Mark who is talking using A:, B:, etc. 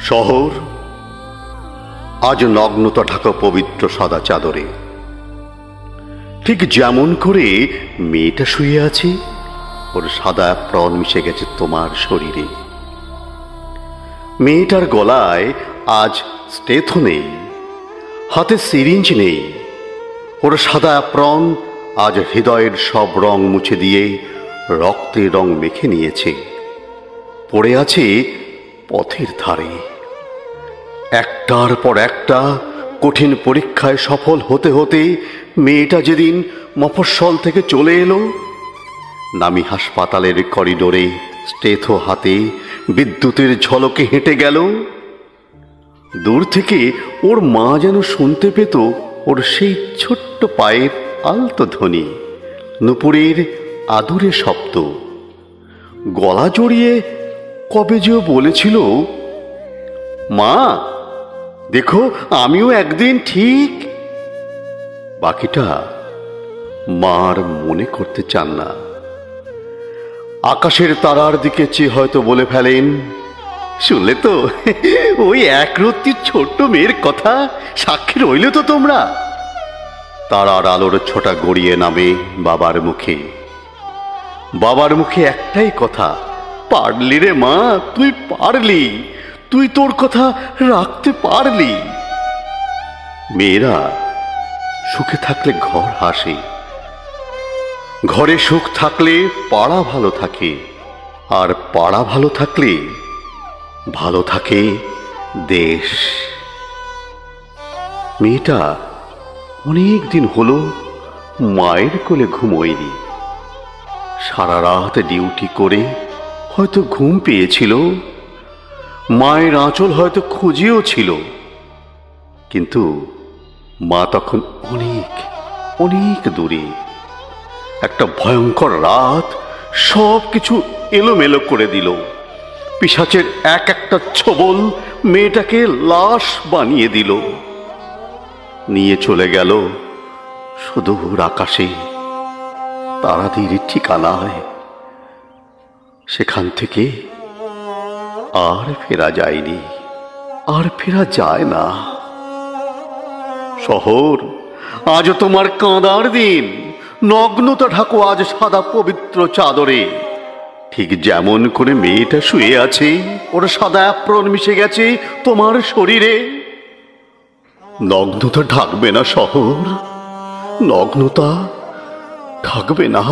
A: শহর আজ নগ্নতা ঢাকা পবিত্র সাদা চাদরে, ঠিক যেমন করে মেয়েটা শুয়ে আছে, ওর সাদা প্রাণ মিশে গেছে তোমার শরীরে। মেয়েটার গলায় আজ স্টেথো নেই, হাতে সিরিঞ্জ নেই, ওর সাদা প্রাণ আজ হৃদয়ের সব রং মুছে দিয়ে রক্তের রং মেখে নিয়েছে, পড়ে আছে পথের ধারে। একটার পর একটা কঠিন পরীক্ষায় সফল হতে হতে মেয়েটা যেদিন মফস্বল থেকে চলে এলো, নামি হাসপাতালের করিডোরে স্টেথো হাতে বিদ্যুতের ঝলকে হেঁটে গেল। দূর থেকে ওর মা যেন শুনতে পেত ওর সেই ছোট্ট পায়ের আলতো ধ্বনি, নুপুরের আদুরে শব্দ। গলা জড়িয়ে কবে যে বলেছিল, মা দেখো আমিও একদিন ঠিক। বাকিটা মার মনে করতে চান না। আকাশের তারার দিকে চেয়ে হয়তো বলে ফেলেন, শুনলে তো ওই একরত্তির ছোট্ট মেয়ের কথা, সাক্ষী রইলে তো তোমরা। তারার আলোর ছোটা গড়িয়ে নামে বাবার মুখে। বাবার মুখে একটাই কথা, পারলি রে মা, তুই পারলি, তুই তোর কথা রাখতে পারলি। মেয়েরা সুখে থাকলে ঘর হাসে, ঘরে সুখ থাকলে পাড়া ভালো থাকে, আর পাড়া ভালো থাকলে ভালো থাকে দেশ। মেয়েটা অনেক দিন হলো মায়ের কোলে ঘুমোয়নি। সারা রাত ডিউটি করে হয়তো ঘুম পেয়েছিল, মায়ের আঁচল হয়তো খুঁজেও ছিল, কিন্তু মা তখন অনেক অনেক দূরে। একটা ভয়ঙ্কর রাত সব কিছু এলোমেলো করে দিল। পিশাচের এক একটা ছোবল মেয়েটাকে লাশ বানিয়ে দিল। নিয়ে চলে গেল সুদূর আকাশে, তারাদের ঠিকানায়। সেখান থেকে আর ফেরা যায়নি, আর ফেরা যায় না। শহর আজ তোমার কাঁদার দিন, নগ্নতা ঢাকো আজ সাদা পবিত্র চাদরে। ঠিক যেমন করে মেয়েটা শুয়ে আছে, ওর সাদা অ্যাপ্রন মিশে গেছে তোমার শরীরে। নগ্নতা ঢাকবে না শহর, নগ্নতা ঢাকবে না।